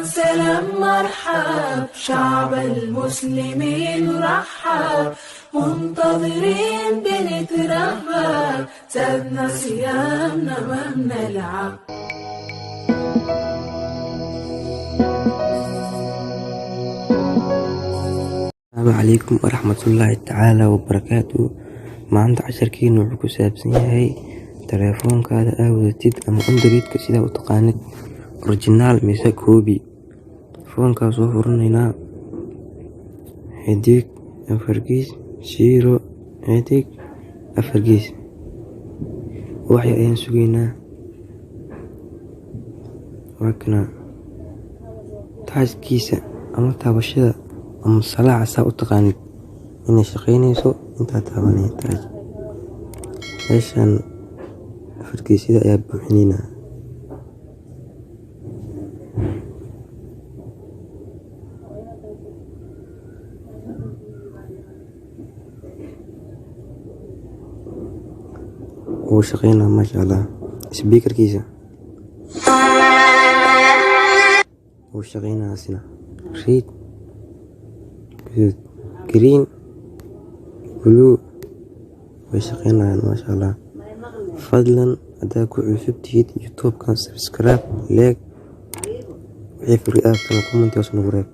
سلام مرحب شعب المسلمين رحب منتظرين بنترهب زادنا صيامنا ما بنلعب. السلام عليكم ورحمة الله تعالى وبركاته. maanta casharkiina wuxuu ku saabsan yahay teleefoonkaada aawadatid ama androidka sidaa u taqaanid originaal mise koobi. foonkaas soo furanaynaa xidig 4 gees 0 xidig 4 gees. waxay ayaan sugaynaa waa kana taaskiisa ama taabashada ama salaaca saa u taqaanid inay shaqaynayso intaa taabanaya taas meeshan 4 geesida ayaa buuxinaynaa. wuu shaqaynaa maasha allah. speakerkiisa wuu shaqaynaa asina red good green blue way shaqaynayaan maasha allah. fadlan haddaa ku cusub tihid youtube-kan subscribe like wixii free ah comment hoos nagu reeb.